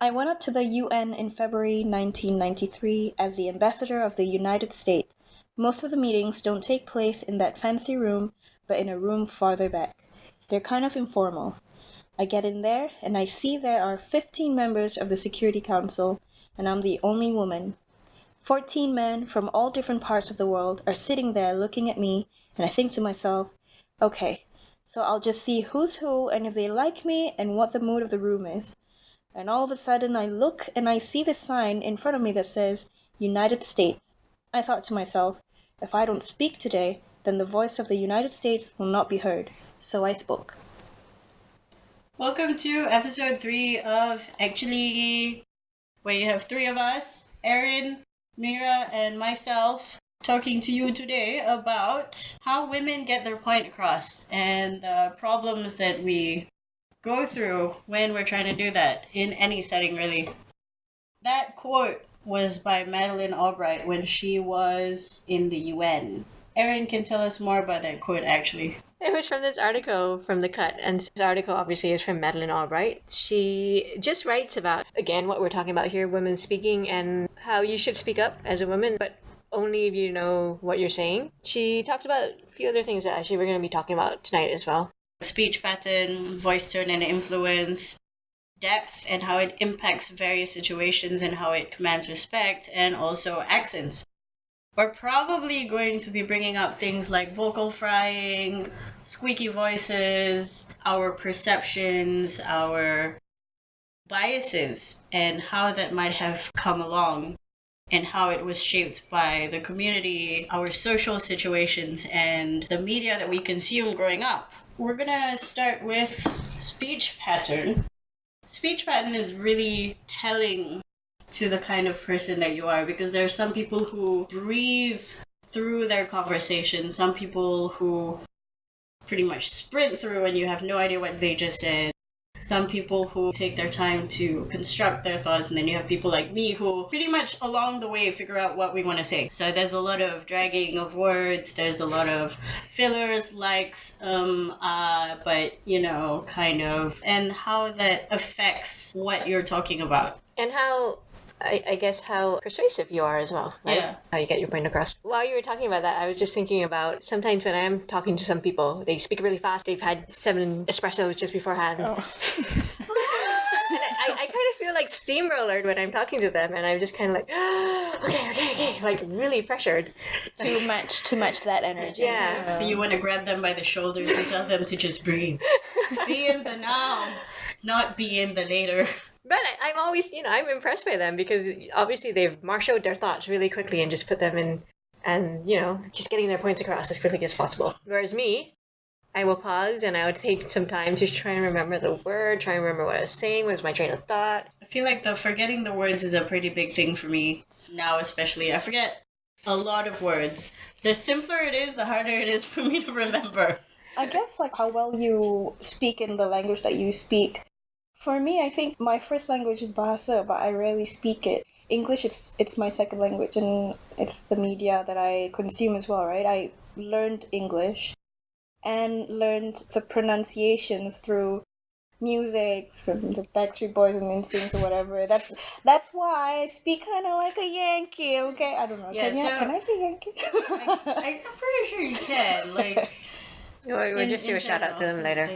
I went up to the UN in February 1993 as the ambassador of the United States. Most of the meetings don't take place in that fancy room, but in a room farther back. They're kind of informal. I get in there, and I see there are 15 members of the Security Council, and I'm the only woman. 14 men from all different parts of the world are sitting there looking at me, and I think to myself, okay, so I'll just see who's who and if they like me and what the mood of the room is. And all of a sudden I look and I see this sign in front of me that says, United States. I thought to myself, if I don't speak today, then the voice of the United States will not be heard. So I spoke. Welcome to episode 3 of Ekceli, where you have 3 of us, Erin, Meera, and myself, talking to you today about how women get their point across and the problems that we go through when we're trying to do that in any setting, really. That quote was by Madeleine Albright when she was in the UN. Erin can tell us more about that quote, actually. It was from this article from The Cut, and this article obviously is from Madeleine Albright. She just writes about, again, what we're talking about here, women speaking and how you should speak up as a woman, but only if you know what you're saying. She talked about a few other things that actually we're going to be talking about tonight as well. Speech pattern, voice tone and influence, depth and how it impacts various situations and how it commands respect, and also accents. We're probably going to be bringing up things like vocal frying, squeaky voices, our perceptions, our biases, and how that might have come along, and how it was shaped by the community, our social situations, and the media that we consume growing up. We're gonna start with speech pattern. Speech pattern is really telling to the kind of person that you are, because there are some people who breathe through their conversation, some people who pretty much sprint through and you have no idea what they just said, some people who take their time to construct their thoughts, and then you have people like me who pretty much along the way figure out what we want to say. So there's a lot of dragging of words, there's a lot of fillers, likes, but kind of, and how that affects what you're talking about. And how, I guess, how persuasive you are as well, right? Yeah. How you get your point across. While you were talking about that, I was just thinking about sometimes when I'm talking to some people, they speak really fast. They've had 7 espressos just beforehand. Oh. And I kind of feel like steamrollered when I'm talking to them, and I'm just kind of like, okay, like really pressured to match that energy. Yeah. You want to grab them by the shoulders and tell them to just breathe. Be in the now, not be in the later. But I'm always, I'm impressed by them because obviously they've marshaled their thoughts really quickly and just put them in and, just getting their points across as quickly as possible. Whereas me, I will pause and I would take some time to try and remember the word, try and remember what I was saying, what was my train of thought. I feel like the forgetting the words is a pretty big thing for me now, especially. I forget a lot of words. The simpler it is, the harder it is for me to remember. I guess like how well you speak in the language that you speak. For me, I think my first language is Bahasa, but I rarely speak it. English, it's my second language, and it's the media that I consume as well, right? I learned English and learned the pronunciations through music, from the Backstreet Boys and NSYNC or whatever. That's why I speak kind of like a Yankee, okay? I don't know. Yeah, can I say Yankee? I'm pretty sure you can. Like, we'll just do a shout out to them later.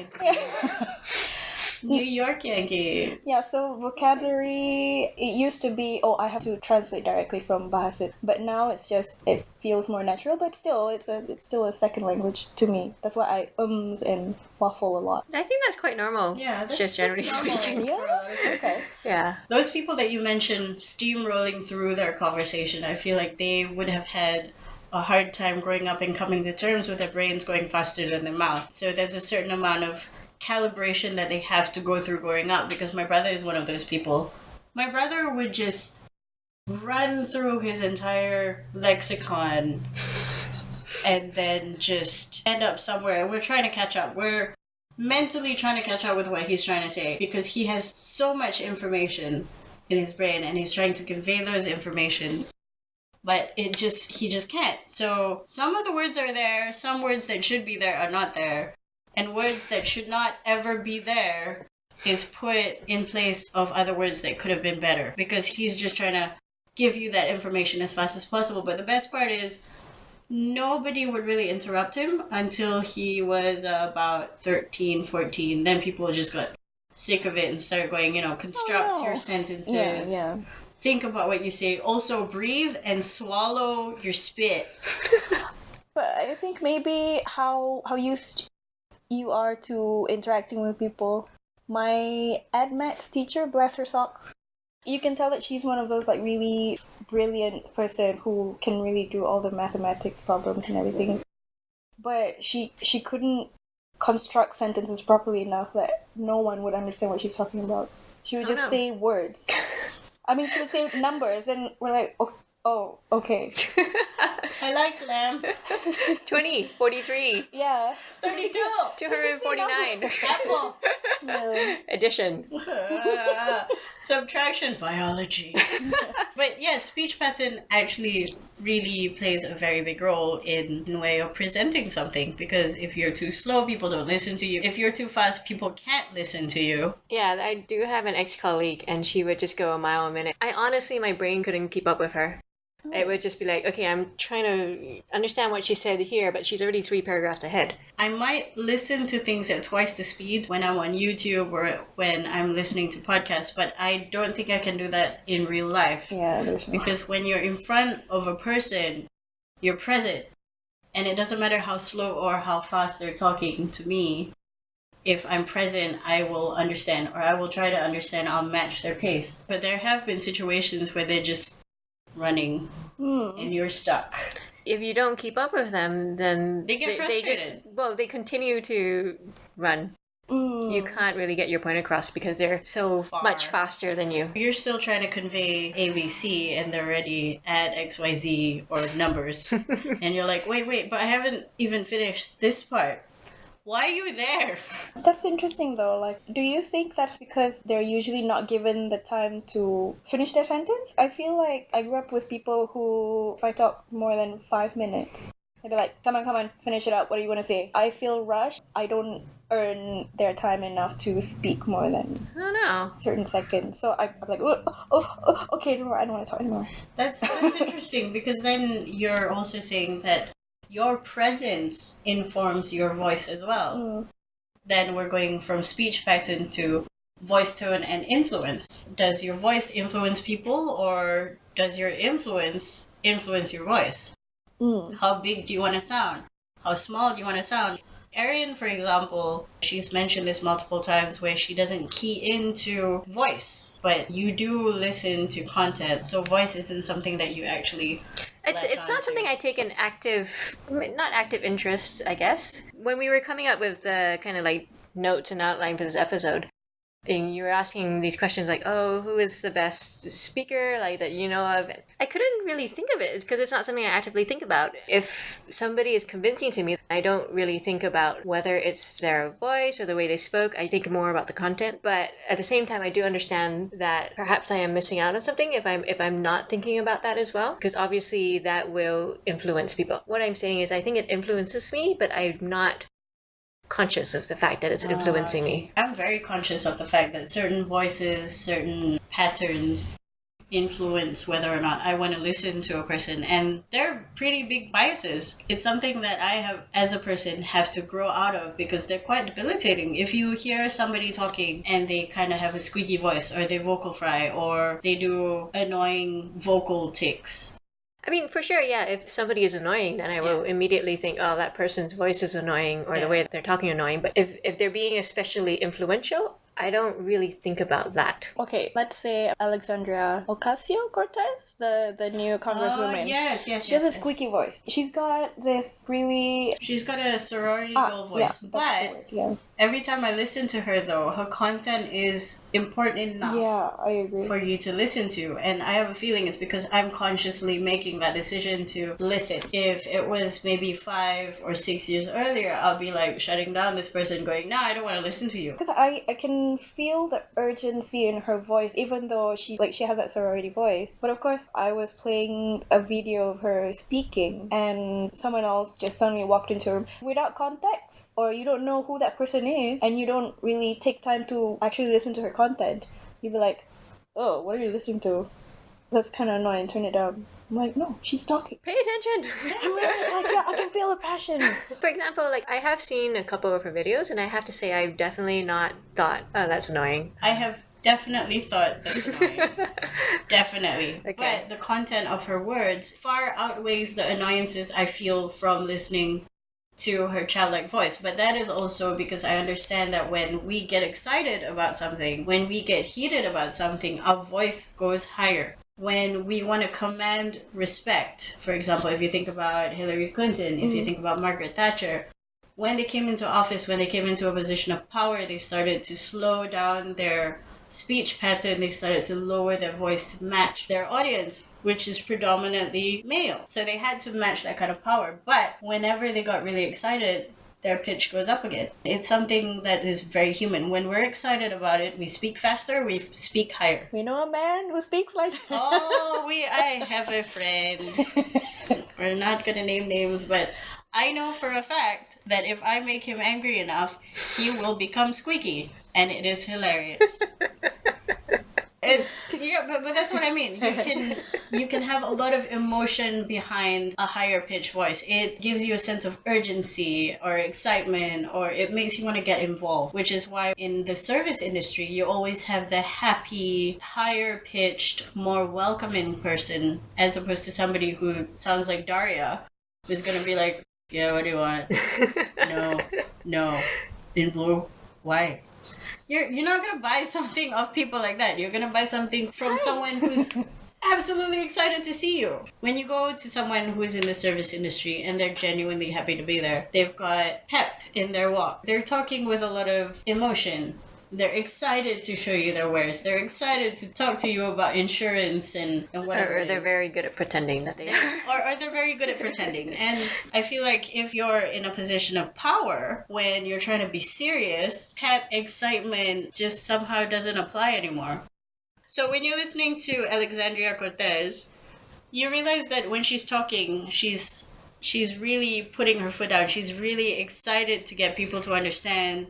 New York Yankee. Yeah, so vocabulary, it used to be, I have to translate directly from Bahasa, but now it feels more natural, but still, it's still a second language to me. That's why I and waffle a lot. I think that's quite normal. Yeah, that's just generally speaking. Yeah, okay. Yeah. Those people that you mentioned steamrolling through their conversation, I feel like they would have had a hard time growing up and coming to terms with their brains going faster than their mouth. So there's a certain amount of calibration that they have to go through growing up, because my brother is one of those people. My brother would just run through his entire lexicon and then just end up somewhere, and we're trying to catch up. We're mentally trying to catch up with what he's trying to say, because he has so much information in his brain and he's trying to convey those information, but he just can't. So some of the words are there, some words that should be there are not there. And words that should not ever be there is put in place of other words that could have been better because he's just trying to give you that information as fast as possible. But the best part is nobody would really interrupt him until he was about 13, 14. Then people just got sick of it and started going, construct your sentences. Yeah. Think about what you say. Also, breathe and swallow your spit. But I think maybe how used you are to interacting with people. My admaths teacher, bless her socks, you can tell that she's one of those like really brilliant person who can really do all the mathematics problems and everything. But she couldn't construct sentences properly enough that no one would understand what she's talking about. She would just say words. I mean, she would say numbers, and we're like, oh, okay. I like lamb. 20, 43. Yeah. 32. 249. Apple. No. Addition. Subtraction. Biology. But yeah, speech pattern actually really plays a very big role in the way of presenting something, because if you're too slow, people don't listen to you. If you're too fast, people can't listen to you. Yeah, I do have an ex-colleague, and she would just go a mile a minute. I honestly, my brain couldn't keep up with her. It would just be like, okay, I'm trying to understand what she said here, but she's already 3 paragraphs ahead. I might listen to things at twice the speed when I'm on YouTube or when I'm listening to podcasts, but I don't think I can do that in real life. Yeah, there's no. Because when you're in front of a person, you're present. And it doesn't matter how slow or how fast they're talking to me. If I'm present, I will understand, or I will try to understand. I'll match their pace. But there have been situations where they're just running and you're stuck. If you don't keep up with them, then They get frustrated. they continue to run. You can't really get your point across because they're so much faster than you. You're still trying to convey ABC and they're already at XYZ or numbers. And you're like, wait, but I haven't even finished this part. Why are you there? That's interesting though. Like, do you think that's because they're usually not given the time to finish their sentence? I feel like I grew up with people who, if I talk more than 5 minutes, they'd be like, come on, finish it up. What do you want to say? I feel rushed. I don't earn their time enough to speak more than I don't know. certain seconds. So I'm like, okay, no more. I don't want to talk anymore. That's interesting, because then you're also saying that your presence informs your voice as well. Then we're going from speech pattern to voice tone and influence. Does your voice influence people, or does your influence your voice? How big do you want to sound? How small do you want to sound? Erin, for example, she's mentioned this multiple times where she doesn't key into voice, but you do listen to content. So voice isn't something that you actually It's not something I take an not active interest, I guess. When we were coming up with the kind of like notes and outline for this episode, and you were asking these questions like, oh, who is the best speaker like that you know of? I couldn't really think of it because it's not something I actively think about. If somebody is convincing to me, I don't really think about whether it's their voice or the way they spoke. I think more about the content. But at the same time, I do understand that perhaps I am missing out on something if I'm not thinking about that as well, because obviously that will influence people. What I'm saying is I think it influences me, but I'm not conscious of the fact that it's influencing me. I'm very conscious of the fact that certain voices, certain patterns influence whether or not I want to listen to a person, and they're pretty big biases. It's something that I have, as a person, have to grow out of, because they're quite debilitating. If you hear somebody talking and they kind of have a squeaky voice, or they vocal fry, or they do annoying vocal tics. I mean, for sure, yeah, if somebody is annoying, then I will immediately think, oh, that person's voice is annoying, or the way that they're talking annoying. But if they're being especially influential, I don't really think about that. Okay, let's say Alexandria Ocasio-Cortez, the new congresswoman. Yes. She has a squeaky voice. She's got this really... She's got a sorority girl voice, but every time I listen to her, though, her content is important enough I agree. for you to listen to. And I have a feeling it's because I'm consciously making that decision to listen. If it was maybe 5 or 6 years earlier, I'll be like shutting down this person, going, no, I don't want to listen to you. Because I can feel the urgency in her voice, even though she has that sorority voice. But of course, I was playing a video of her speaking, and someone else just suddenly walked into her room without context, or you don't know who that person person is, and you don't really take time to actually listen to her content, you'd be like, oh, what are you listening to? That's kind of annoying, turn it down. I'm like, no, she's talking. Pay attention! Like, yeah, I can feel the passion. For example, like, I have seen a couple of her videos, and I have to say I've definitely not thought, oh, that's annoying. I have definitely thought that's annoying. Definitely. Okay. But the content of her words far outweighs the annoyances I feel from listening to her childlike voice. But that is also because I understand that when we get excited about something, when we get heated about something, our voice goes higher. When we want to command respect, for example, if you think about Hillary Clinton, if you think about Margaret Thatcher, when they came into office, when they came into a position of power, they started to slow down their speech pattern. They started to lower their voice to match their audience, which is predominantly male. So they had to match that kind of power. But whenever they got really excited, their pitch goes up again. It's something that is very human. When we're excited about it, we speak faster, we speak higher. We know a man who speaks like that. Oh, I have a friend. We're not going to name names, but I know for a fact that if I make him angry enough, he will become squeaky. And it is hilarious. But that's what I mean. You can have a lot of emotion behind a higher pitched voice. It gives you a sense of urgency or excitement, or it makes you want to get involved, which is why in the service industry you always have the happy, higher pitched, more welcoming person, as opposed to somebody who sounds like Daria, who's gonna be like, yeah, what do you want? No. In blue, why? You're not gonna buy something off people like that. You're gonna buy something from someone who's absolutely excited to see you. When you go to someone who is in the service industry and they're genuinely happy to be there, they've got pep in their walk. They're talking with a lot of emotion. They're excited to show you their wares. They're excited to talk to you about insurance and whatever. Or they're very good at pretending that they are. or they're very good at pretending. And I feel like if you're in a position of power, when you're trying to be serious, pep, excitement just somehow doesn't apply anymore. So when you're listening to Alexandria Cortez, you realize that when she's talking, she's really putting her foot down. She's really excited to get people to understand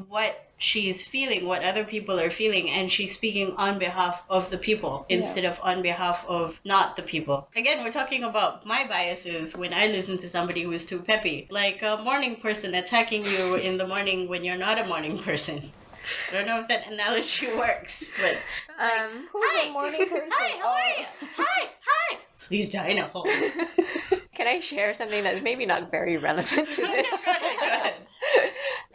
what she's feeling, what other people are feeling, and she's speaking on behalf of the people instead of on behalf of not the people. Again, we're talking about my biases when I listen to somebody who is too peppy, like a morning person attacking you in the morning when you're not a morning person. I don't know if that analogy works, but Who's a morning person? Hi, how are you? Hi. Please dine at home. Can I share something that's maybe not very relevant to this? Go ahead.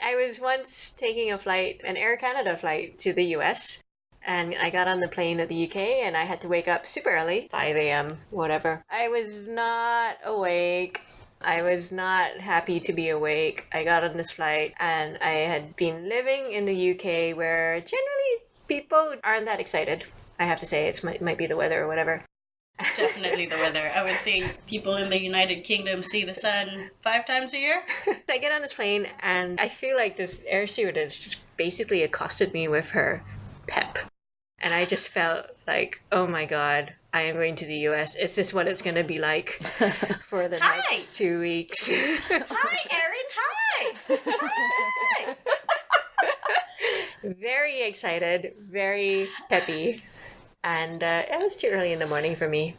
I was once taking a flight, an Air Canada flight to the US, and I got on the plane at the UK and I had to wake up super early, 5 a.m., whatever. I was not awake. I was not happy to be awake. I got on this flight and I had been living in the UK where generally people aren't that excited. I have to say, it might be the weather or whatever. Definitely the weather. I would say people in the United Kingdom see the sun 5 times a year. I get on this plane and I feel like this air stewardess just basically accosted me with her pep. And I just felt like, oh my God, I am going to the US. Is this what it's going to be like for the next 2 weeks? Hi, Erin. Hi. Very excited, very peppy. And it was too early in the morning for me.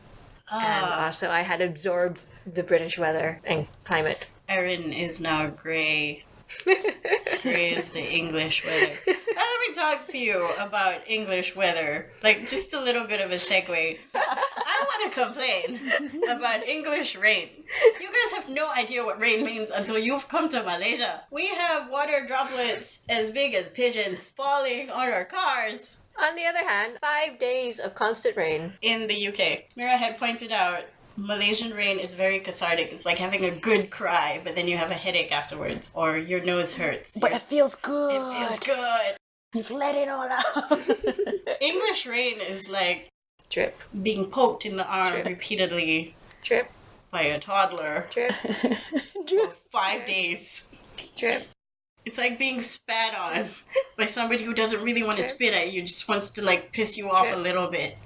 And also I had absorbed the British weather and climate. Erin is now grey. Grey is the English weather. Now let me talk to you about English weather. Like, just a little bit of a segue. I want to complain about English rain. You guys have no idea what rain means until you've come to Malaysia. We have water droplets as big as pigeons falling on our cars. On the other hand, 5 days of constant rain. In the UK. Meera had pointed out Malaysian rain is very cathartic. It's like having a good cry, but then you have a headache afterwards, or your nose hurts. But it feels good. It feels good. You've let it all out. English rain is like Drip. being poked in the arm Drip. repeatedly Drip. by a toddler Drip. for 5 days. Drip. It's like being spat on by somebody who doesn't really want to spit at you, just wants to like piss you off a little bit.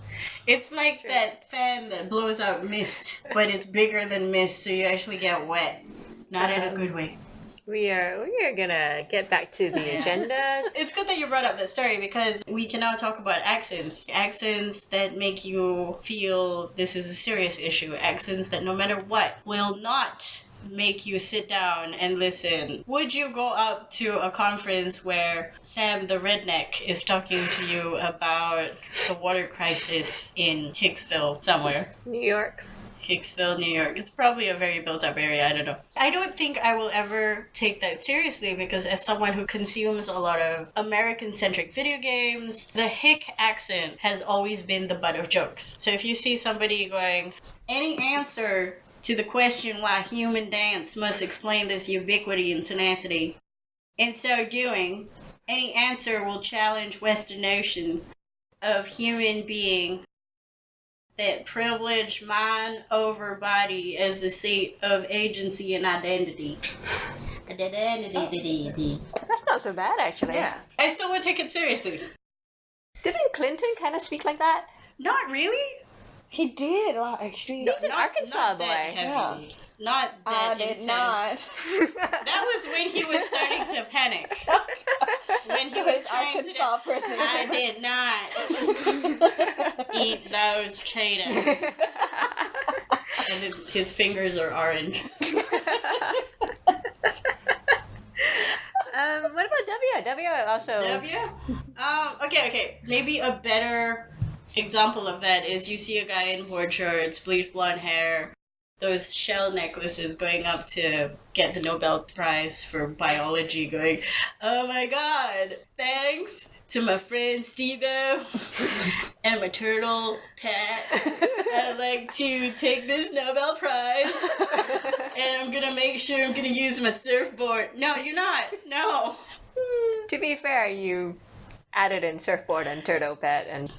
It's like that fan that blows out mist, but it's bigger than mist, so you actually get wet. Not in a good way. We are gonna get back to the agenda. It's good that you brought up that story because we can now talk about accents. Accents that make you feel this is a serious issue. Accents that no matter what will not make you sit down and listen. Would you go up to a conference where Sam the redneck is talking to you about the water crisis in Hicksville somewhere? New York. Hicksville, New York. It's probably a very built up area. I don't know. I don't think I will ever take that seriously because as someone who consumes a lot of American centric video games, the Hick accent has always been the butt of jokes. So if you see somebody going, any answer to the question why human dance must explain this ubiquity and tenacity, in so doing, any answer will challenge Western notions of human being that privilege mind over body as the seat of agency and identity. That's not so bad, actually. Yeah. I still would take it seriously. Didn't Clinton kind of speak like that? Not really. He did, actually. He's an Arkansas not boy. That heavy. Yeah. Not that did intense. not. That was when he was starting to panic. When he was trying Arkansas to... person. I did not eat those Cheetos. And his fingers are orange. What about W? W also... W? Okay. Maybe a better example of that is you see a guy in board shorts, bleached blonde hair, those shell necklaces going up to get the Nobel Prize for biology going, oh my god, thanks to my friend Steve-O and my turtle pet. I'd like to take this Nobel Prize and I'm gonna make sure I'm gonna use my surfboard. No, you're not. No. To be fair, you added in surfboard and turtle pet and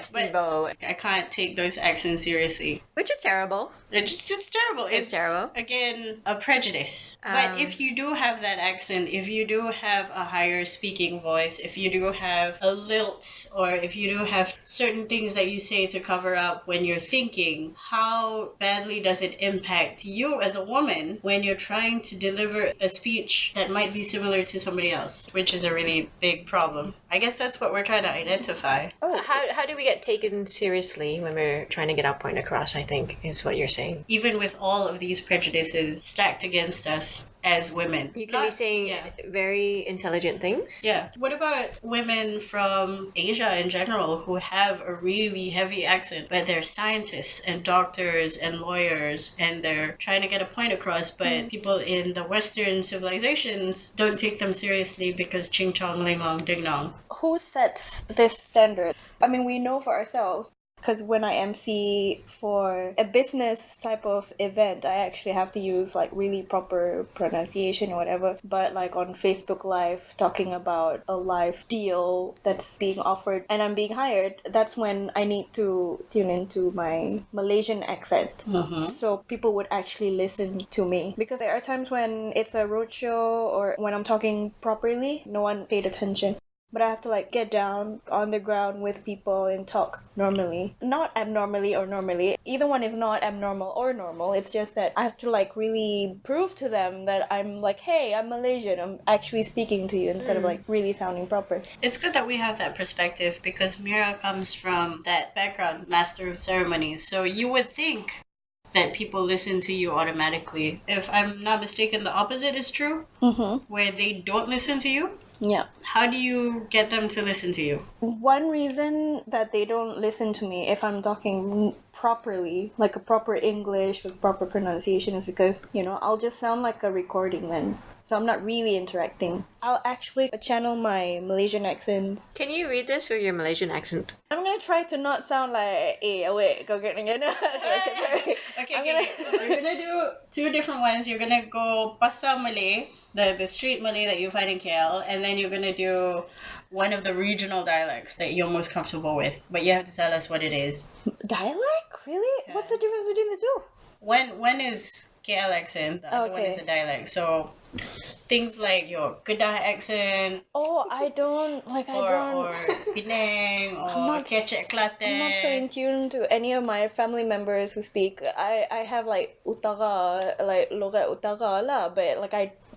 Steve-O. I can't take those accents seriously. Which is terrible. It's terrible. It's terrible. Again, a prejudice. But if you do have that accent, if you do have a higher speaking voice, if you do have a lilt, or if you do have certain things that you say to cover up when you're thinking, how badly does it impact you as a woman when you're trying to deliver a speech that might be similar to somebody else, which is a really big problem. I guess that's what we're trying to identify. Oh, how do we get taken seriously when we're trying to get our point across, I think, is what you're saying. Even with all of these prejudices stacked against us as women. You can be saying very intelligent things. Yeah. What about women from Asia in general who have a really heavy accent, but they're scientists and doctors and lawyers and they're trying to get a point across, but people in the Western civilizations don't take them seriously because ching chong ling long ding dong. Who sets this standard? I mean, we know for ourselves. Because when I MC for a business type of event, I actually have to use like really proper pronunciation or whatever. But like on Facebook Live, talking about a live deal that's being offered and I'm being hired, that's when I need to tune into my Malaysian accent. So people would actually listen to me. Because there are times when it's a roadshow or when I'm talking properly, no one paid attention. But I have to like get down on the ground with people and talk normally. Not abnormally or normally. Either one is not abnormal or normal. It's just that I have to like really prove to them that I'm like, hey, I'm Malaysian. I'm actually speaking to you instead of like really sounding proper. It's good that we have that perspective because Meera comes from that background, Master of Ceremonies. So you would think that people listen to you automatically. If I'm not mistaken, the opposite is true, where they don't listen to you. Yeah. How do you get them to listen to you? One reason that they don't listen to me if I'm talking properly, like a proper English with proper pronunciation, is because, I'll just sound like a recording then. So I'm not really interacting. I'll actually channel my Malaysian accents. Can you read this with your Malaysian accent? I'm gonna try to not sound like, wait, go get again. Okay. You're gonna do two different ones. You're gonna go Pasar Malay, the street Malay that you find in KL, and then you're gonna do one of the regional dialects that you're most comfortable with. But you have to tell us what it is. Dialect? Really? Yeah. What's the difference between the two? One is KL accent, the other one is a dialect. So things like your Kedah accent. Oh, I don't. Or Penang, or Kecek Klaten. I'm not so in tune to any of my family members who speak. I have like Utara, like Logat Utara lah, but like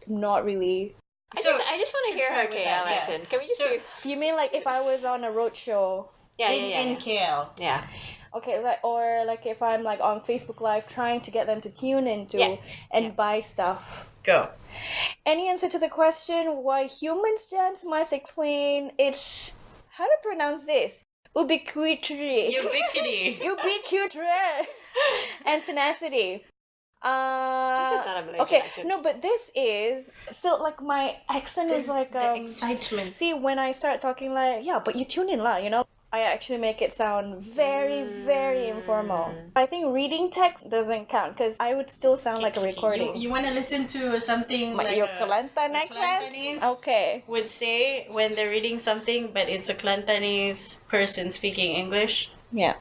not really. I just want to hear her KL yeah. accent. Can we just So- do? You mean like if I was on a road show? in KL. Yeah. Okay, or if I'm like on Facebook Live trying to get them to tune into and buy stuff. Go. Any answer to the question why humans dance must explain its how to pronounce this? Ubiquity. Ubiquity. And tenacity. This is not a Malaysian okay, accent. no, but this is still like my accent is like the excitement. See, when I start talking like but you tune in lah, you know. I actually make it sound very, very informal. I think reading text doesn't count because I would still sound like a recording. You want to listen to something like your a Kelantan accent? Kelantanese Okay. would say when they're reading something, but it's a Kelantanese person speaking English. Yeah.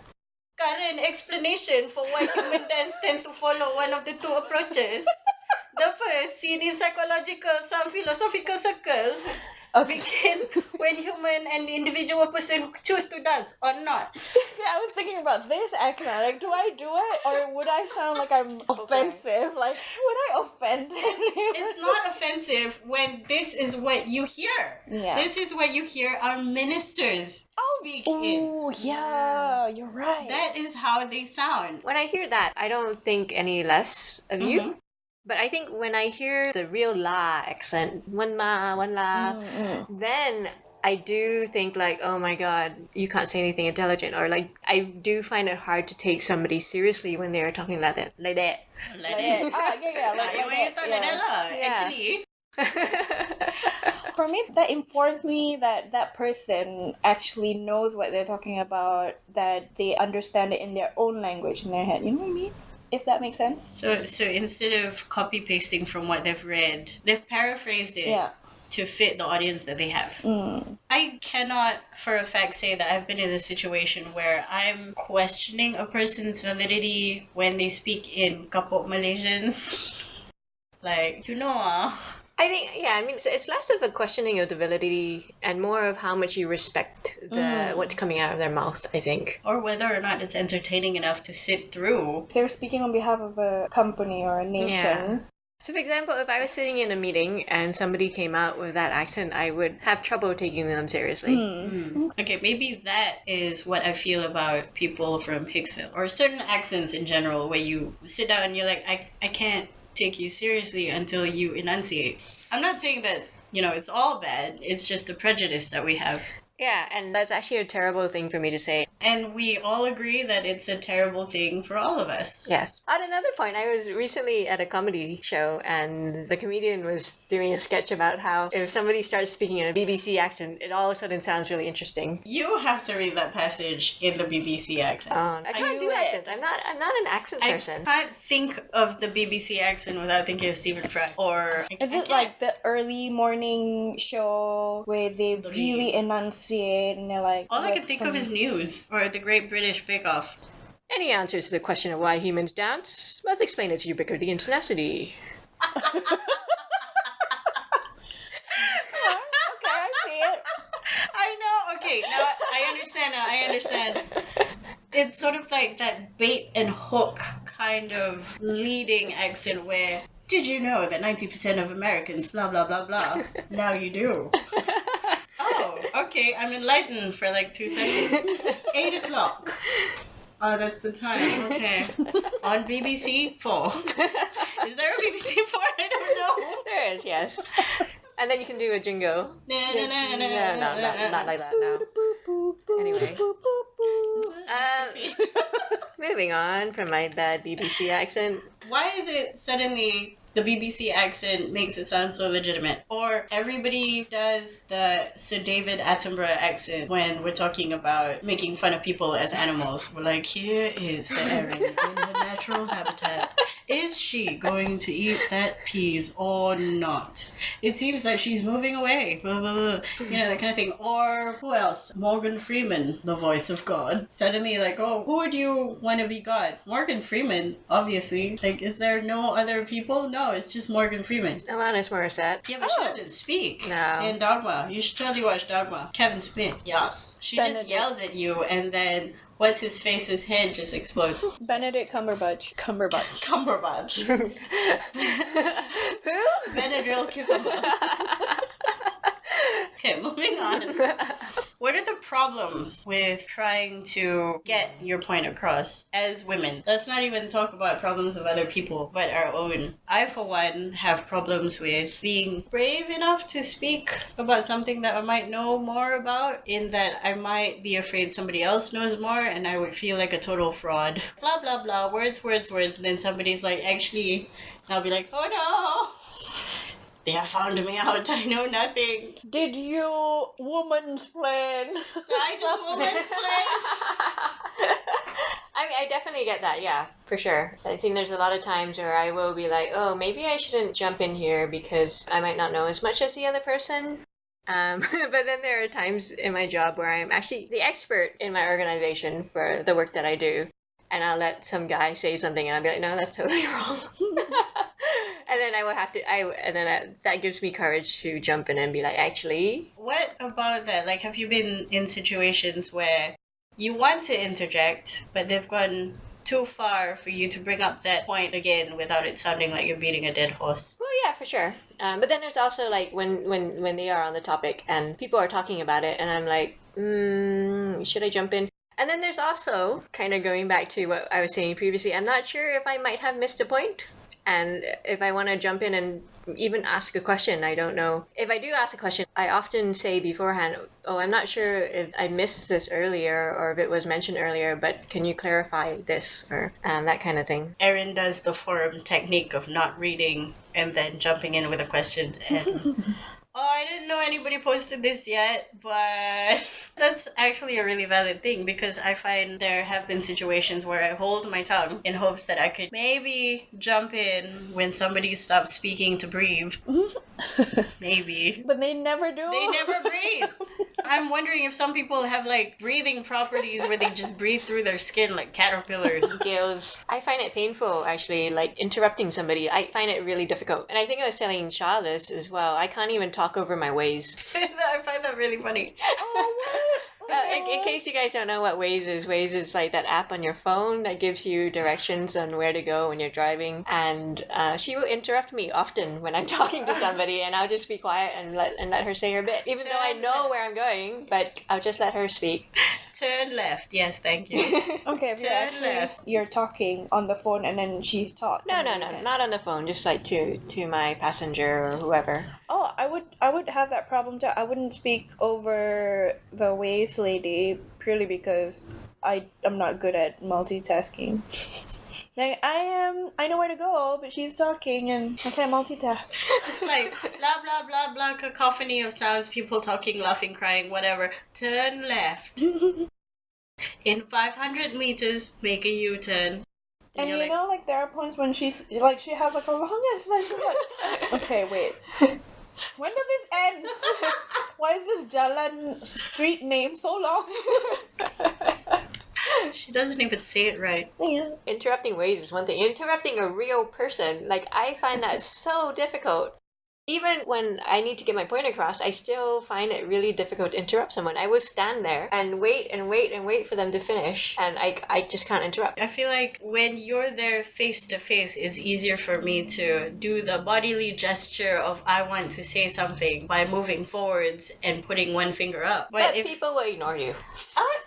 Current explanation for why human dance tend to follow one of the two approaches. The first, seen in psychological, some philosophical circle, begin when human and the individual person choose to dance or not. Yeah, I was thinking about this accent. Like, do I do it or would I sound like I'm offensive? Like, would I offend? It's not offensive when this is what you hear. Yeah. This is what you hear our ministers speak in. Oh, yeah, you're right. That is how they sound. When I hear that, I don't think any less of you. But I think when I hear the real la accent, one la, then I do think like, oh my god, you can't say anything intelligent, or like I do find it hard to take somebody seriously when they're talking like that. Like that. Actually. For me, that informs me that that person actually knows what they're talking about, that they understand it in their own language in their head. You know what I mean? If that makes sense. So instead of copy pasting from what they've read, they've paraphrased it to fit the audience that they have. I cannot for a fact say that I've been in a situation where I'm questioning a person's validity when they speak in kapok Malaysian. Like, I think, it's less of a questioning of the validity and more of how much you respect what's coming out of their mouth, I think. Or whether or not it's entertaining enough to sit through. If they're speaking on behalf of a company or a nation. Yeah. So, for example, if I was sitting in a meeting and somebody came out with that accent, I would have trouble taking them seriously. Okay, maybe that is what I feel about people from Hicksville. Or certain accents in general where you sit down and you're like, I can't take you seriously until you enunciate. I'm not saying that, it's all bad. It's just a prejudice that we have. Yeah, and that's actually a terrible thing for me to say. And we all agree that it's a terrible thing for all of us. Yes. On another point, I was recently at a comedy show and the comedian was doing a sketch about how if somebody starts speaking in a BBC accent, it all of a sudden sounds really interesting. You have to read that passage in the BBC accent. I can't do accents. I'm not an accent person. I can't think of the BBC accent without thinking of Stephen Fry. Or Is it like the early morning show where they really enunciate and they're like... All I can think of is News or the Great British Bake Off. Any answers to the question of why humans dance? Let's explain its ubiquity and tenacity. Okay, I see it. I know. Okay, now I understand. It's sort of like that bait and hook kind of leading accent where, did you know that 90% of Americans blah blah blah blah? Now you do. Oh, okay, I'm enlightened for like 2 seconds. 8 o'clock. Oh, that's the time. Okay. On BBC 4. Is there a BBC 4? I don't know. There is, yes. And then you can do a jingle. No, not like that, no. Anyway. Moving on from my bad BBC accent. Why is it suddenly the BBC accent makes it sound so legitimate? Or everybody does the Sir David Attenborough accent when we're talking about making fun of people as animals. We're like, here is the Erin in her natural habitat. Is she going to eat that peas or not? It seems like she's moving away. Blah, blah, blah. That kind of thing. Or who else? Morgan Freeman, the voice of God. Suddenly like, oh, who would you want to be God? Morgan Freeman, obviously. Like, is there no other people? No. No, it's just Morgan Freeman. Alanis Morissette. Yeah, but she doesn't speak. No. In Dogma. You should totally watch Dogma. Kevin Smith, yes. She just Benedict. yells at you and then what's his face's head just explodes. Benedict Cumberbatch. Cumberbatch. Who? Benadryl cucumber. Okay, moving on. What are the problems with trying to get your point across as women? Let's not even talk about problems of other people, but our own. I, for one, have problems with being brave enough to speak about something that I might know more about, in that I might be afraid somebody else knows more and I would feel like a total fraud. Blah, blah, blah, words, words, words. And then somebody's like, actually, I'll be like, oh no! They have found me out. I know nothing. Did you womansplain? I just womansplained. I mean, I definitely get that, yeah, for sure. I think there's a lot of times where I will be like, oh, maybe I shouldn't jump in here because I might not know as much as the other person. But then there are times in my job where I'm actually the expert in my organization for the work that I do. And I'll let some guy say something and I'll be like, no, that's totally wrong. And then I will have to, that gives me courage to jump in and be like, actually. What about that? Like, have you been in situations where you want to interject, but they've gone too far for you to bring up that point again without it sounding like you're beating a dead horse? Well, yeah, for sure. But then there's also like when they are on the topic and people are talking about it and I'm like, should I jump in? And then there's also, kind of going back to what I was saying previously, I'm not sure if I might have missed a point. And if I want to jump in and even ask a question, I don't know. If I do ask a question, I often say beforehand, oh, I'm not sure if I missed this earlier or if it was mentioned earlier, but can you clarify this? Or that kind of thing. Erin does the forum technique of not reading and then jumping in with a question and... Oh, I didn't know anybody posted this yet, but that's actually a really valid thing because I find there have been situations where I hold my tongue in hopes that I could maybe jump in when somebody stops speaking to breathe. Maybe. But they never do. They never breathe. I'm wondering if some people have like breathing properties where they just breathe through their skin like caterpillars. Gills. I find it painful, actually, like interrupting somebody. I find it really difficult. And I think I was telling Shah this as well. I can't even talk over my ways. I find that really funny. Oh, what? In case you guys don't know what Waze is like that app on your phone that gives you directions on where to go when you're driving. And she will interrupt me often when I'm talking to somebody, and I'll just be quiet and let her say her bit, even though I know where I'm going. But I'll just let her speak. Turn left. Yes, thank you. Okay, if you're talking on the phone and then she talks. No, not on the phone. Just like to my passenger or whoever. Oh, I would have that problem too. I wouldn't speak over the Waze lady purely because I'm not good at multitasking. Like I know where to go, but she's talking and I can't multitask. It's like blah blah blah blah cacophony of sounds, people talking, laughing, crying, whatever. Turn left. In 500 meters, make a U-turn. And you know, like there are points when she has like a long sentence. Like, okay, wait. When does this end? Why is this Jalan street name so long? She doesn't even say it right. Yeah. Interrupting Waze is one thing. Interrupting a real person, like, I find that so difficult. Even when I need to get my point across, I still find it really difficult to interrupt someone. I will stand there and wait and wait and wait for them to finish, and I just can't interrupt. I feel like when you're there face to face, it's easier for me to do the bodily gesture of I want to say something by moving forwards and putting one finger up. But people will ignore you.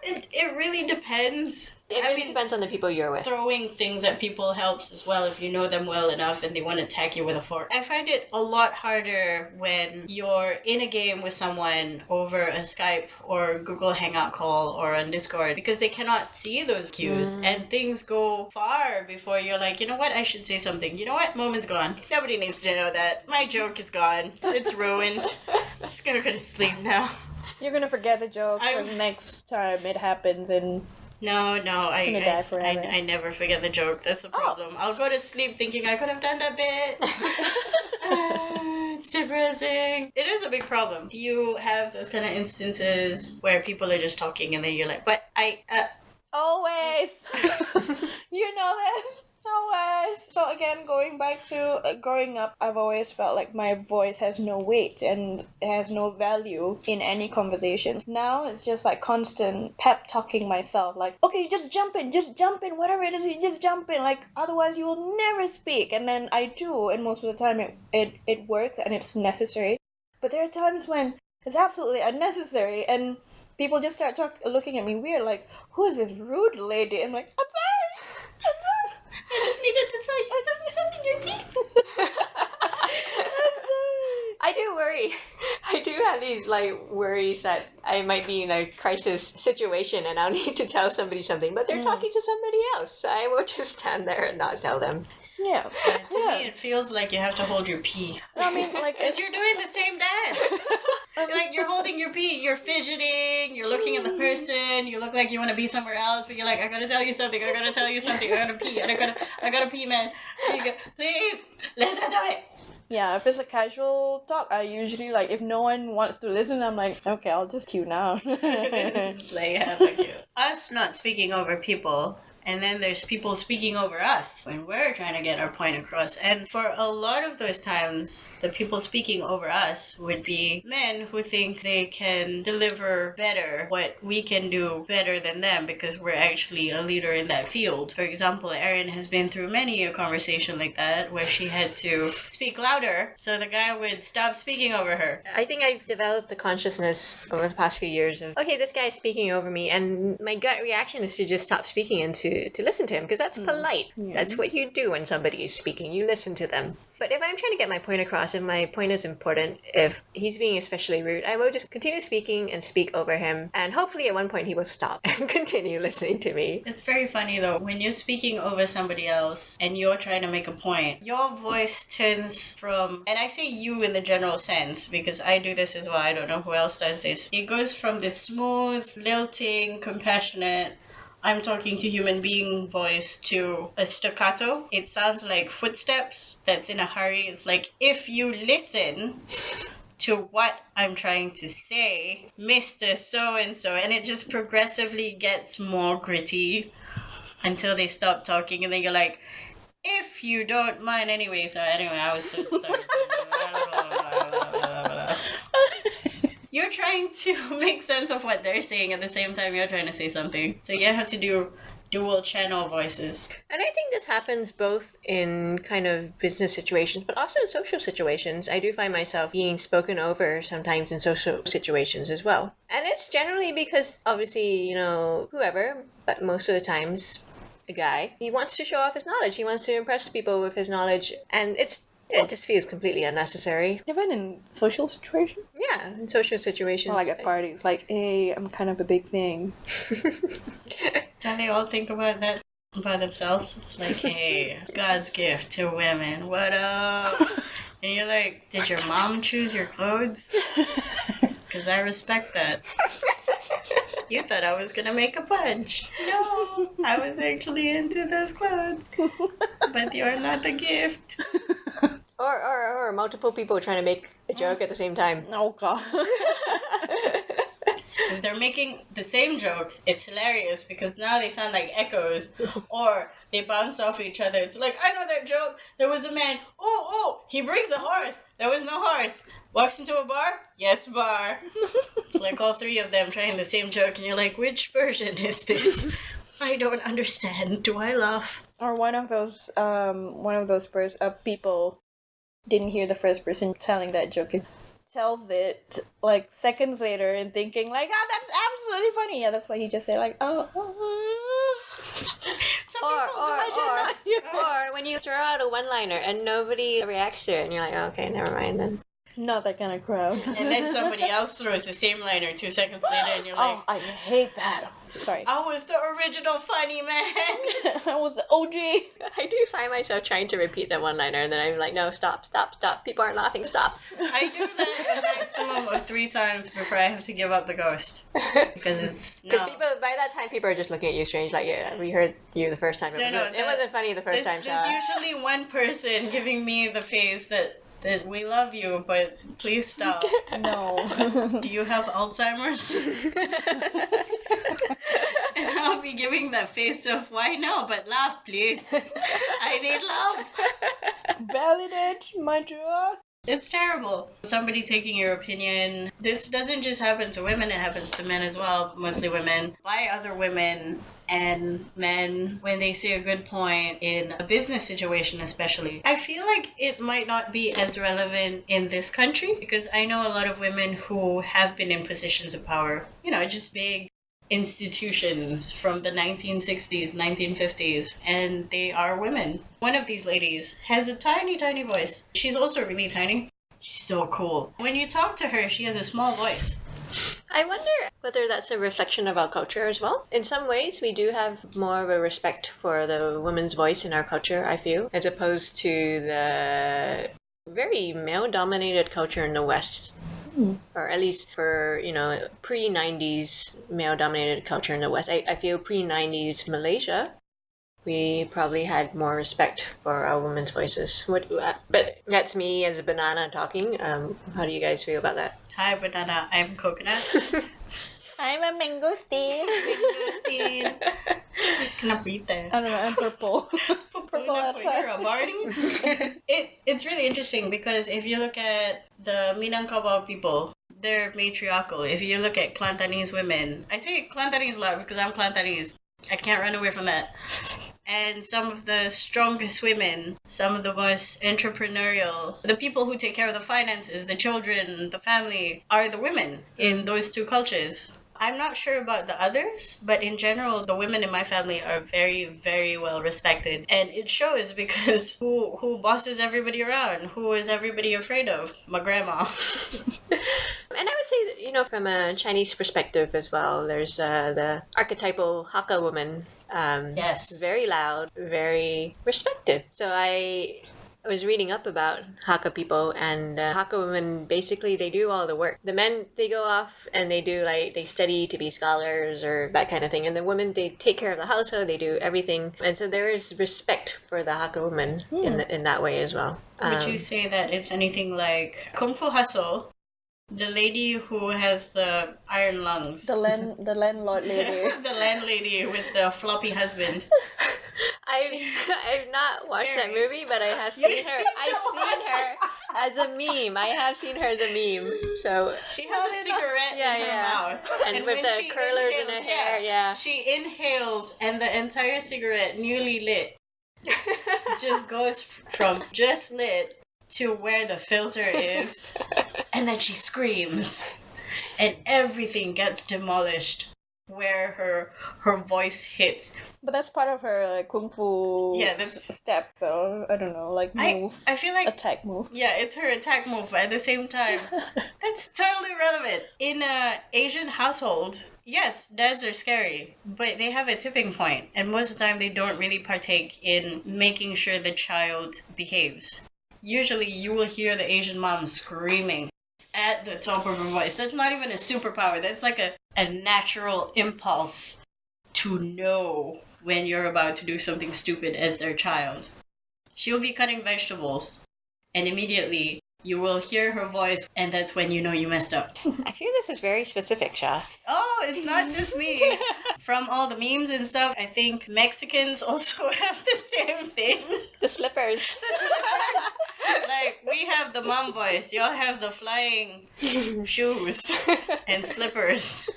It really depends. It really depends on the people you're with. Throwing things at people helps as well if you know them well enough and they want to attack you with a fork. I find it a lot harder when you're in a game with someone over a Skype or Google Hangout call or on Discord because they cannot see those cues and things go far before you're like, you know what, I should say something. You know what, moment's gone. Nobody needs to know that. My joke is gone. It's ruined. I'm just gonna go to sleep now. You're gonna forget the joke for the next time it happens and... No, I never forget the joke. That's the problem. I'll go to sleep thinking I could have done that bit. It's depressing. It is a big problem. You have those kind of instances where people are just talking and then you're like, but Always! You know this? So again, going back to growing up, I've always felt like my voice has no weight and it has no value in any conversations. Now it's just like constant pep talking myself, like, okay, just jump in, whatever it is, you just jump in, like, otherwise you will never speak. And then I do, and most of the time it works and it's necessary. But there are times when it's absolutely unnecessary and people just start looking at me weird, like, who is this rude lady? I'm like, I'm sorry. I just needed to tell you I have stuff in your teeth. I do worry. I do have these worries that I might be in a crisis situation and I'll need to tell somebody something, but they're talking to somebody else. I will just stand there and not tell them. Yeah. To me, it feels like you have to hold your pee. I mean, like, because you're doing the same dance. Like, you're holding your pee, you're fidgeting, you're looking at the person, you look like you want to be somewhere else, but you're like, I gotta tell you something, I gotta pee, I gotta pee, man. Please, listen to me. Yeah, if it's a casual talk, I usually, like, if no one wants to listen, I'm like, okay, I'll just tune out. Play havoc. Us not speaking over people. And then there's people speaking over us when we're trying to get our point across. And for a lot of those times, the people speaking over us would be men who think they can deliver better what we can do better than them because we're actually a leader in that field. For example, Erin has been through many a conversation like that where she had to speak louder so the guy would stop speaking over her. I think I've developed the consciousness over the past few years of, okay, this guy's speaking over me, and my gut reaction is to just stop speaking and to listen to him, because that's polite. Yeah. That's what you do when somebody is speaking. You listen to them. But if I'm trying to get my point across and my point is important, if he's being especially rude, I will just continue speaking and speak over him. And hopefully at one point he will stop and continue listening to me. It's very funny though, when you're speaking over somebody else and you're trying to make a point, your voice turns from, and I say you in the general sense because I do this as well, I don't know who else does this. It goes from this smooth, lilting, compassionate, I'm talking to human being voice to a staccato. It sounds like footsteps that's in a hurry. It's like, if you listen to what I'm trying to say, Mr. So-and-so, and it just progressively gets more gritty until they stop talking, and then you're like, if you don't mind anyway. So anyway, I was just starting. You're trying to make sense of what they're saying at the same time you're trying to say something. So you have to do dual channel voices. And I think this happens both in kind of business situations, but also social situations. I do find myself being spoken over sometimes in social situations as well. And it's generally because, obviously, whoever, but most of the times, a guy, he wants to show off his knowledge. He wants to impress people with his knowledge. And it just feels completely unnecessary. Even in social situations? Yeah, in social situations. Like at parties, like, hey, I'm kind of a big thing. Don't they all think about that by themselves? It's like, hey, God's gift to women, what up? And you're like, did your mom choose your clothes? Because I respect that. You thought I was gonna make a punch. No, I was actually into those clothes. But you're not the gift. Or multiple people trying to make a joke at the same time. Oh, God. If they're making the same joke, it's hilarious because now they sound like echoes or they bounce off each other. It's like, I know that joke. There was a man. Oh, he brings a horse. There was no horse. Walks into a bar? Yes, bar. It's like all three of them trying the same joke and you're like, which version is this? I don't understand. Do I laugh? Or one of those people didn't hear the first person telling that joke. It tells it like seconds later and thinking like, that's absolutely funny. Yeah, that's what he just said. Like, or when you throw out a one-liner and nobody reacts to it, and you're like, okay, never mind then. Not that kind of crowd. And then somebody else throws the same liner 2 seconds later, and you're like, oh, I hate that. Sorry. I was the original funny man. I was the OG. I do find myself trying to repeat that one-liner, and then I'm like, no, stop. People aren't laughing, stop. I do that a maximum of 3 times before I have to give up the ghost. Because it's... No. People, by that time, people are just looking at you strange, like, yeah, we heard you the first time. It wasn't funny the first time, There's usually one person giving me the face that we love you, but please stop. No. Do you have Alzheimer's? And I'll be giving that face of, why no, but laugh, please. I need love. Validate my truth. It's terrible. Somebody taking your opinion. This doesn't just happen to women, it happens to men as well, mostly women, by other women and men when they say a good point in a business situation especially. I feel like it might not be as relevant in this country because I know a lot of women who have been in positions of power, just big institutions from the 1960s, 1950s, and they are women. One of these ladies has a tiny, tiny voice. She's also really tiny. She's so cool. When you talk to her, she has a small voice. I wonder whether that's a reflection of our culture as well. In some ways, we do have more of a respect for the woman's voice in our culture, I feel, as opposed to the very male-dominated culture in the West. Or at least for, pre-90s male-dominated culture in the West. I feel pre-90s Malaysia, we probably had more respect for our women's voices. But that's me as a banana talking. How do you guys feel about that? Hi, banana. I'm coconut. I'm a mangosteen. Mangosteen. Kenapa kita? I don't know, I'm purple. Purple outside. You're a Barney? It's really interesting because if you look at the Minangkabau people, they're matriarchal. If you look at Kelantanese women, I say Kelantanese a lot because I'm Kelantanese. I can't run away from that. And some of the strongest women, some of the most entrepreneurial, the people who take care of the finances, the children, the family, are the women in those two cultures. I'm not sure about the others, but in general, the women in my family are very, very well respected. And it shows because who bosses everybody around? Who is everybody afraid of? My grandma. And I would say that, from a Chinese perspective as well, there's the archetypal Hakka woman. Yes. Very loud, very respected. So I was reading up about Hakka people, and Hakka women, basically, they do all the work. The men, they go off and they do, they study to be scholars or that kind of thing. And the women, they take care of the household, they do everything. And so there is respect for the Hakka woman in that way as well. Would you say that it's anything like Kung Fu Hustle? The lady who has the iron lungs. The landlord lady. The landlady with the floppy husband. I've not watched that movie, but I have seen her. I've seen her as a meme. I have seen her as a meme. So she has a cigarette in her mouth, and with the curlers in her hair. Yeah, she inhales, and the entire cigarette, newly lit, just goes from just lit to where the filter is, and then she screams, and everything gets demolished where her voice hits. But that's part of her kung fu step, though. I don't know, move. I feel like attack move. Yeah, it's her attack move, but at the same time, that's totally relevant. In a Asian household, yes, dads are scary, but they have a tipping point, and most of the time they don't really partake in making sure the child behaves. Usually you will hear the Asian mom screaming at the top of her voice. That's not even a superpower. That's like a natural impulse to know when you're about to do something stupid as their child. She'll be cutting vegetables, and immediately you will hear her voice, and that's when you know you messed up. I feel this is very specific, Sha. Oh, it's not just me. From all the memes and stuff, I think Mexicans also have the same thing. The slippers. We have the mom voice. Y'all have the flying shoes and slippers.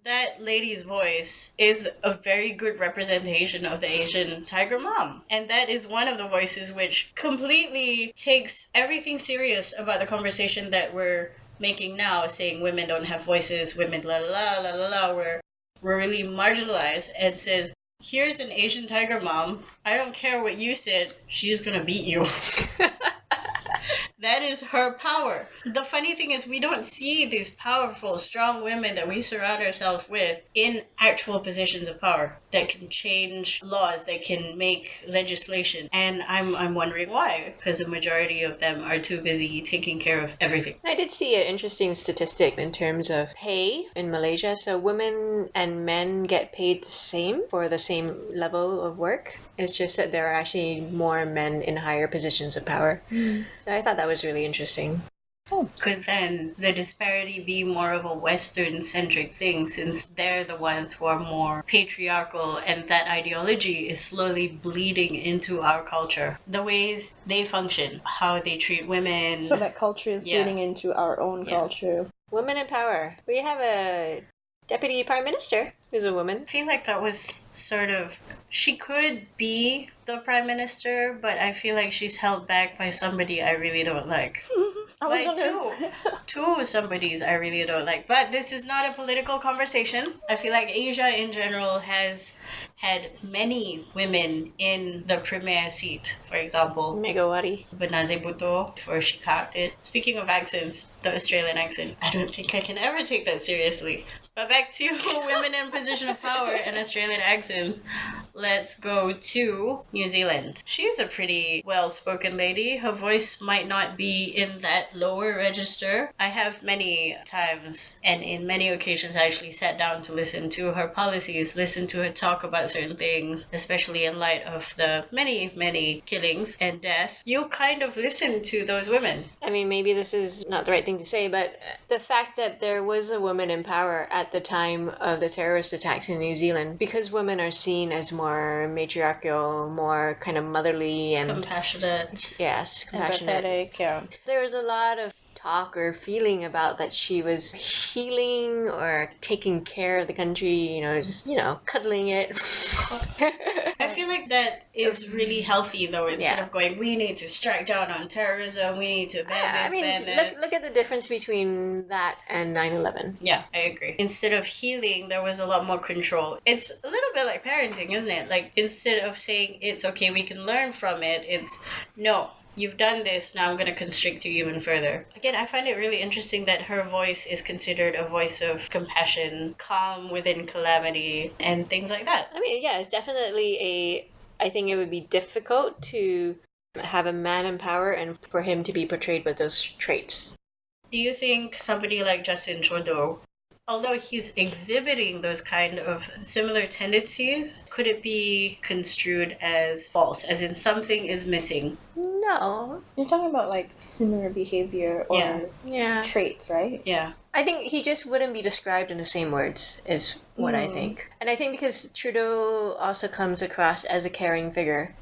That lady's voice is a very good representation of the Asian tiger mom. And that is one of the voices which completely takes everything serious about the conversation that we're making now, saying women don't have voices, women la la la la la, we're really marginalized, and says, here's an Asian tiger mom. I don't care what you said, she's gonna beat you. That is her power. The funny thing is we don't see these powerful, strong women that we surround ourselves with in actual positions of power that can change laws, that can make legislation. And I'm wondering why, because the majority of them are too busy taking care of everything. I did see an interesting statistic in terms of pay in Malaysia. So women and men get paid the same for the same level of work. It's just that there are actually more men in higher positions of power. So I thought that was really interesting. Could then the disparity be more of a Western-centric thing, since they're the ones who are more patriarchal, and that ideology is slowly bleeding into our culture? The ways they function, how they treat women. So that culture is bleeding into our own culture. Women in power. We have a deputy prime minister who's a woman. I feel like that was sort of... She could be the prime minister, but I feel like she's held back by somebody I really don't like. By two somebodies I really don't like. But this is not a political conversation. I feel like Asia in general has had many women in the premier seat. For example, Megawati. Benaze Bhutto, before she cocked it. Speaking of accents, the Australian accent, I don't think I can ever take that seriously. But back to women in position of power and Australian accents. Let's go to New Zealand. She's a pretty well-spoken lady. Her voice might not be in that lower register. I have many times and in many occasions actually sat down to listen to her policies, listen to her talk about certain things, especially in light of the many, many killings and death. You kind of listen to those women. I mean, maybe this is not the right thing to say, but the fact that there was a woman in power at the time of the terrorist attacks in New Zealand, because women are seen as more matriarchal, more kind of motherly and compassionate. Yes, compassionate. Empathetic, yeah. There was a lot of talk or feeling about that she was healing or taking care of the country, just, cuddling it. I feel like that is really healthy, though, instead of going, we need to strike down on terrorism, we need to ban this, ban that. Look at the difference between that and 9/11. Yeah, I agree. Instead of healing, there was a lot more control. It's a little bit like parenting, isn't it? Like, instead of saying, it's okay, we can learn from it, it's, no, you've done this, now I'm going to constrict you even further. Again, I find it really interesting that her voice is considered a voice of compassion, calm within calamity, and things like that. I mean, yeah, it's definitely I think it would be difficult to have a man in power and for him to be portrayed with those traits. Do you think somebody like Justin Trudeau, although he's exhibiting those kind of similar tendencies, could it be construed as false, as in something is missing? No. You're talking about like similar behavior or traits, right? Yeah. I think he just wouldn't be described in the same words, is what I think. And I think because Trudeau also comes across as a caring figure.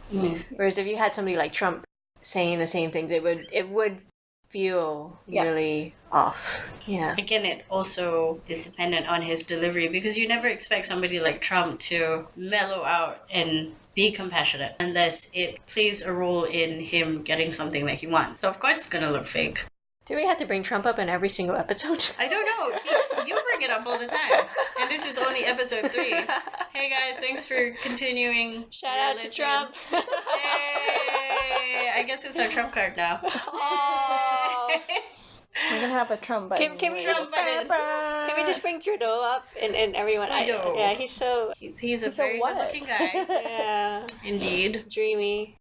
Whereas if you had somebody like Trump saying the same things, it would feel really off. Yeah. Again, it also is dependent on his delivery, because you never expect somebody like Trump to mellow out and be compassionate unless it plays a role in him getting something that he wants. So of course it's gonna look fake. Do we have to bring Trump up in every single episode? I don't know. You bring it up all the time. And this is only episode 3. Hey guys, thanks for continuing. Shout out to Trump. Yay! I guess it's our Trump card now. Oh. We're gonna have a Trump button. Can we just bring Trudeau up and everyone? Yeah, he's a very good-looking guy. Yeah, indeed. Dreamy.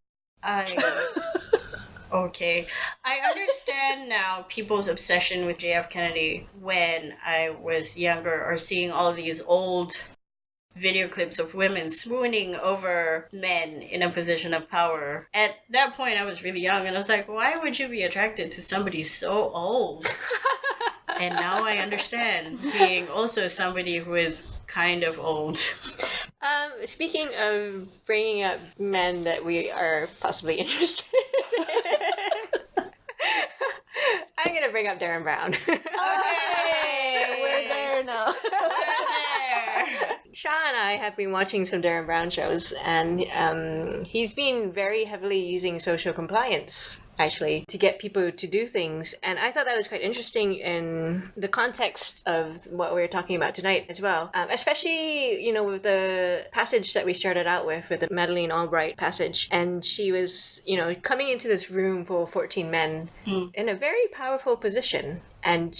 Okay. I understand now people's obsession with JF Kennedy when I was younger, or seeing all these old video clips of women swooning over men in a position of power. At that point, I was really young, and I was like, why would you be attracted to somebody so old? And now I understand, being also somebody who is kind of old. Speaking of bringing up men that we are possibly interested in, I'm going to bring up Darren Brown. Okay, we're there now. Shaw and I have been watching some Darren Brown shows, and he's been very heavily using social compliance, actually, to get people to do things. And I thought that was quite interesting in the context of what we were talking about tonight as well. Especially, with the passage that we started out with the Madeleine Albright passage. And she was, coming into this room full of 14 men in a very powerful position. And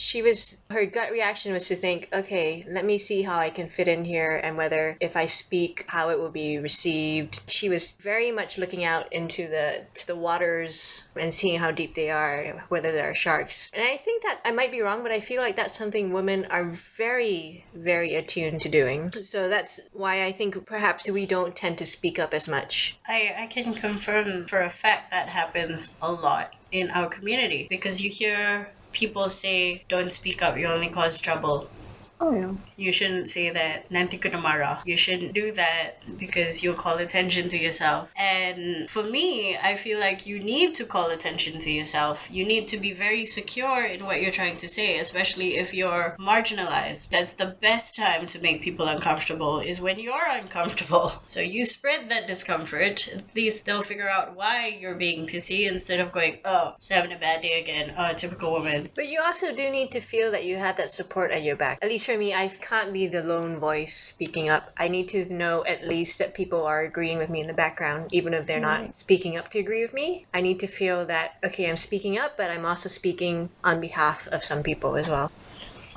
her gut reaction was to think, okay, let me see how I can fit in here, and whether if I speak, how it will be received. She was very much looking out into the waters and seeing how deep they are, whether there are sharks. And I think that I might be wrong, but I feel like that's something women are very, very attuned to doing. So that's why I think perhaps we don't tend to speak up as much. I can confirm for a fact that happens a lot in our community, because you hear people say, don't speak up, you only cause trouble. Oh, yeah. You shouldn't say that, nanti kena marah. You shouldn't do that because you'll call attention to yourself. And for me, I feel like you need to call attention to yourself. You need to be very secure in what you're trying to say, especially if you're marginalized. That's the best time to make people uncomfortable, is when you're uncomfortable. So you spread that discomfort. At least they'll figure out why you're being pissy instead of going, oh, she's having a bad day again. Oh, typical woman. But you also do need to feel that you have that support at your back. At least for me, I can't be the lone voice speaking up. I need to know at least that people are agreeing with me in the background, even if they're not speaking up to agree with me. I need to feel that, okay, I'm speaking up, but I'm also speaking on behalf of some people as well.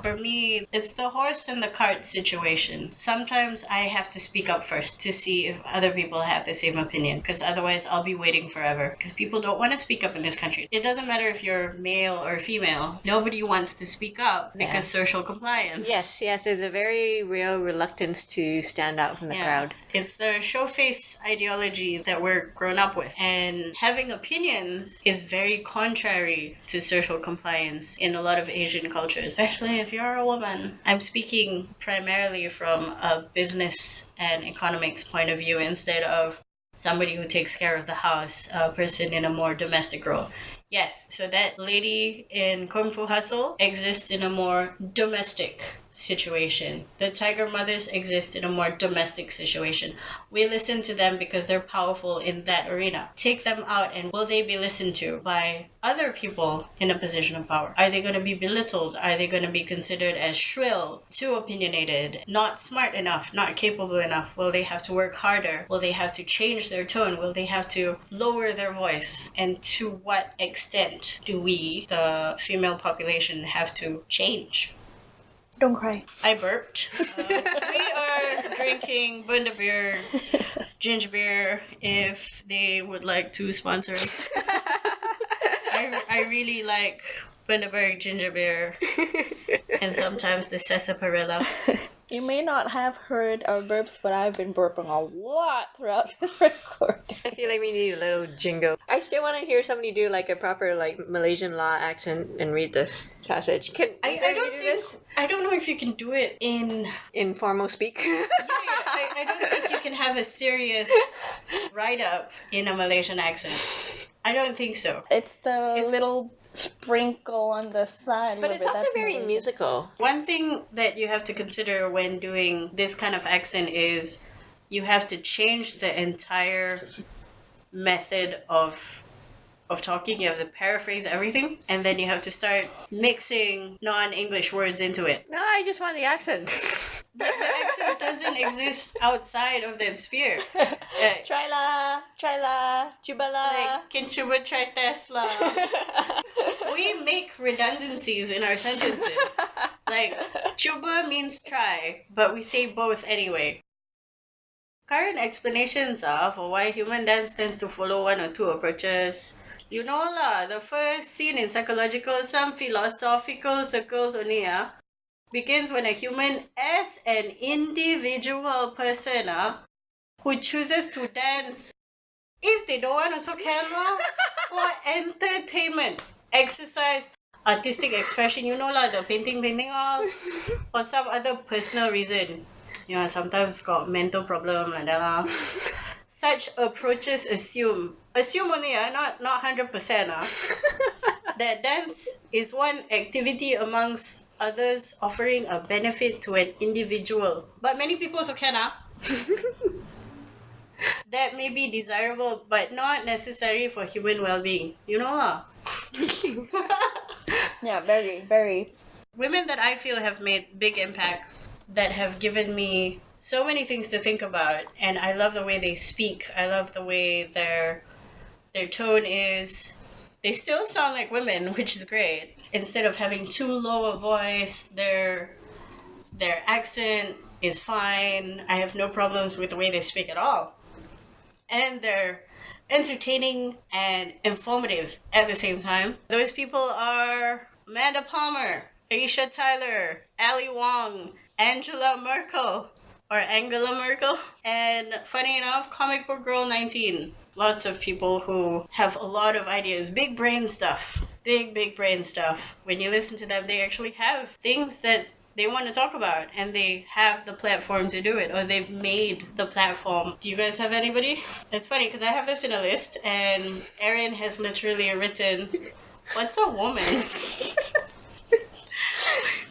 For me, it's the horse and the cart situation. Sometimes I have to speak up first to see if other people have the same opinion, because otherwise I'll be waiting forever, because people don't want to speak up in this country. It doesn't matter if you're male or female. Nobody wants to speak up because social compliance. Yes, there's a very real reluctance to stand out from the crowd. It's the show face ideology that we're grown up with. And having opinions is very contrary to social compliance in a lot of Asian cultures, especially if you're a woman. I'm speaking primarily from a business and economics point of view instead of somebody who takes care of the house, a person in a more domestic role. Yes, so that lady in Kung Fu Hustle exists in a more domestic situation. The Tiger Mothers exist in a more domestic situation. We listen to them because they're powerful in that arena. Take them out and will they be listened to by other people in a position of power? Are they going to be belittled? Are they going to be considered as shrill, too opinionated, not smart enough, not capable enough? Will they have to work harder? Will they have to change their tone? Will they have to lower their voice? And to what extent do we, the female population, have to change? Don't cry. I burped. We are drinking Bunda beer, ginger beer, if they would like to sponsor us. I really like Bundaberg ginger beer and sometimes the sarsaparilla. You may not have heard our burps, but I've been burping a lot throughout this recording. I feel like we need a little jingle. I still want to hear somebody do like a proper like Malaysian law accent and read this passage. I don't know if you can do it in formal speak. I don't think you can have a serious write-up in a Malaysian accent. I don't think so. It's the little sprinkle on the side. But it's also very musical. One thing that you have to consider when doing this kind of accent is you have to change the entire method of talking. You have to paraphrase everything, and then you have to start mixing non-English words into it. No, I just want the accent. But the accent doesn't exist outside of that sphere. Try la, cuba la. Like, can cuba try Tesla? We make redundancies in our sentences. Like, cuba means try, but we say both anyway. Current explanations are for why human dance tends to follow one or two approaches. You know lah, the first scene in psychological, some philosophical circles only begins when a human as an individual person who chooses to dance, if they don't want also can for entertainment, exercise, artistic expression, you know lah, the painting all, for some other personal reason. You know, sometimes got mental problem like that. Such approaches assume only, not 100%, that dance is one activity amongst others offering a benefit to an individual. But many people also can, that may be desirable, but not necessary for human well-being. You know lah. Yeah, very, very. Women that I feel have made big impact, that have given me so many things to think about, and I love the way they speak. I love the way their tone is. They still sound like women, which is great. Instead of having too low a voice, their accent is fine. I have no problems with the way they speak at all. And they're entertaining and informative at the same time. Those people are Amanda Palmer, Aisha Tyler, Ali Wong, Angela Merkel, and funny enough, Comic Book Girl 19. Lots of people who have a lot of ideas, big brain stuff. big brain stuff. When you listen to them, they actually have things that they want to talk about, and they have the platform to do it, or they've made the platform. Do you guys have anybody? It's funny because I have this in a list, and Erin has literally written, "What's a woman?"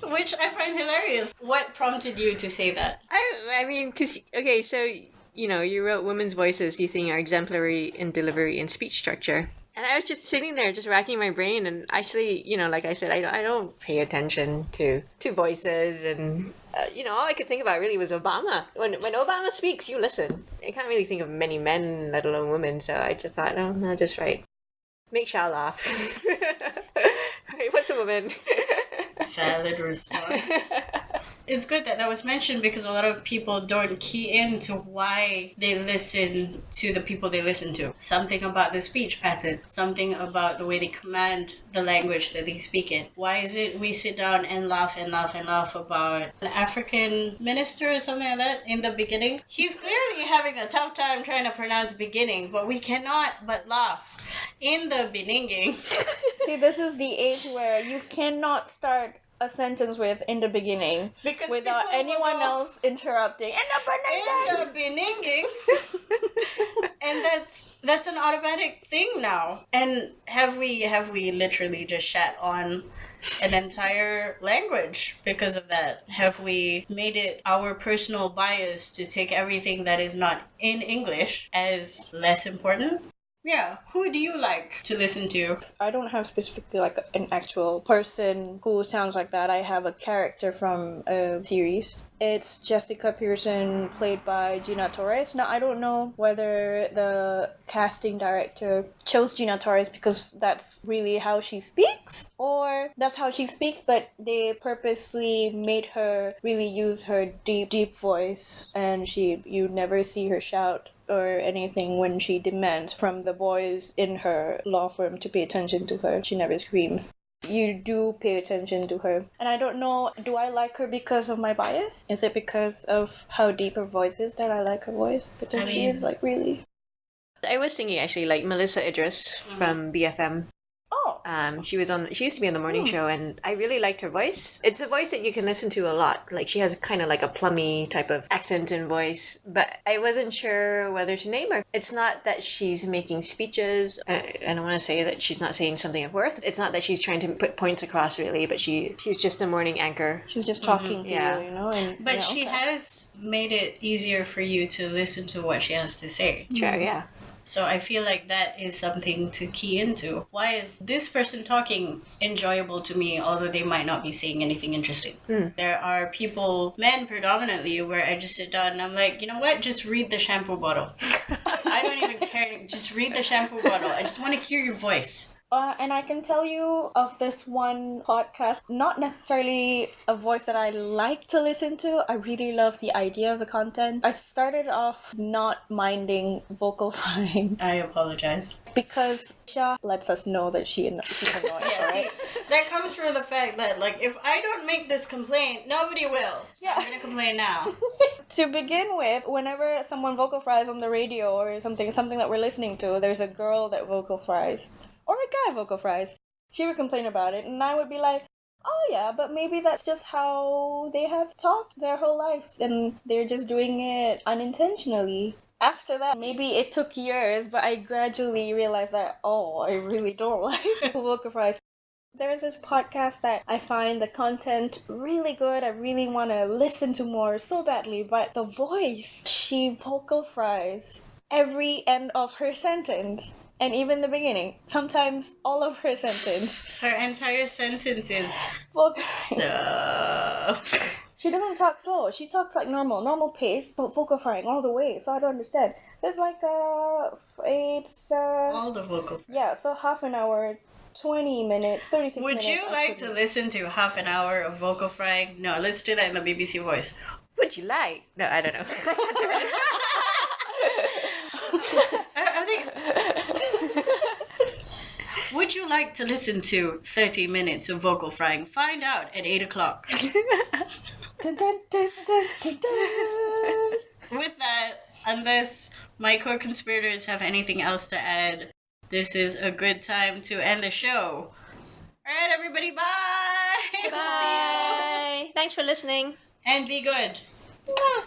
Which I find hilarious. What prompted you to say that? I mean, because, okay, so, you wrote women's voices you think are exemplary in delivery and speech structure. And I was just sitting there, just racking my brain, and actually, like I said, I don't pay attention to voices, and all I could think about really was Obama. When Obama speaks, you listen. I can't really think of many men, let alone women. So I just thought, I'll just write, make Shao laugh. Right, what's a woman? Valid response. It's good that was mentioned because a lot of people don't key into why they listen to the people they listen to. Something about the speech pattern, something about the way they command the language that they speak in. Why is it we sit down and laugh about an African minister or something like that in the beginning? He's clearly having a tough time trying to pronounce beginning, but we cannot but laugh in the beginning. See, this is the age where you cannot start a sentence with "in the beginning" Because without anyone else interrupting. In the beginning. And that's an automatic thing now. And have we literally just shat on an entire language because of that? Have we made it our personal bias to take everything that is not in English as less important? Yeah, who do you like to listen to? I don't have specifically like an actual person who sounds like that. I have a character from a series. It's Jessica Pearson, played by Gina Torres. Now, I don't know whether the casting director chose Gina Torres because that's really how she speaks, or that's how she speaks, but they purposely made her really use her deep voice, and you never see her shout or anything when she demands from the boys in her law firm to pay attention to her. She never screams. You do pay attention to her. And I don't know, do I like her because of my bias? Is it because of how deep her voice is that I like her voice? But then she is like really... I was thinking actually like Melissa Idris from BFM. Oh. She used to be on the morning show, and I really liked her voice. It's a voice that you can listen to a lot. Like, she has kind of like a plummy type of accent and voice, but I wasn't sure whether to name her. It's not that she's making speeches. I don't want to say that she's not saying something of worth. It's not that she's trying to put points across, really, but she's just a morning anchor. She's just talking to you, And, but she has made it easier for you to listen to what she has to say. Sure, yeah. So I feel like that is something to key into. Why is this person talking enjoyable to me, although they might not be saying anything interesting? There are people, men predominantly, where I just sit down and I'm like, you know what? Just read the shampoo bottle. I don't even care. Just read the shampoo bottle. I just want to hear your voice. And I can tell you of this one podcast, not necessarily a voice that I like to listen to. I really love the idea of the content. I started off not minding vocal frying. I apologize. Because Sha lets us know that she's annoying. Yeah, right? See, that comes from the fact that, like, if I don't make this complaint, nobody will. Yeah. I'm going to complain now. To begin with, whenever someone vocal fries on the radio or something that we're listening to, there's a girl that vocal fries. Or a guy vocal fries. She would complain about it, and I would be like, oh yeah, but maybe that's just how they have talked their whole lives, and they're just doing it unintentionally. After that, maybe it took years, but I gradually realized that, I really don't like vocal fries. There's this podcast that I find the content really good. I really want to listen to more so badly, but the voice, she vocal fries every end of her sentence. And even the beginning. Sometimes all of her sentence. Her entire sentence is... So... She doesn't talk slow. She talks like normal pace, but vocal frying all the way. So I don't understand. So it's like, all the vocal frying. Yeah, so half an hour, 20 minutes, 36 minutes. Would you like to listen to half an hour of vocal frying? No, let's do that in the BBC voice. Would you like? No, I don't know. I think... Would you like to listen to 30 minutes of vocal frying? Find out at 8 o'clock. Dun, dun, dun, dun, dun, dun. With that, unless my co-conspirators have anything else to add, this is a good time to end the show. right, everybody, bye. Bye. Thanks for listening. And be good. Mwah.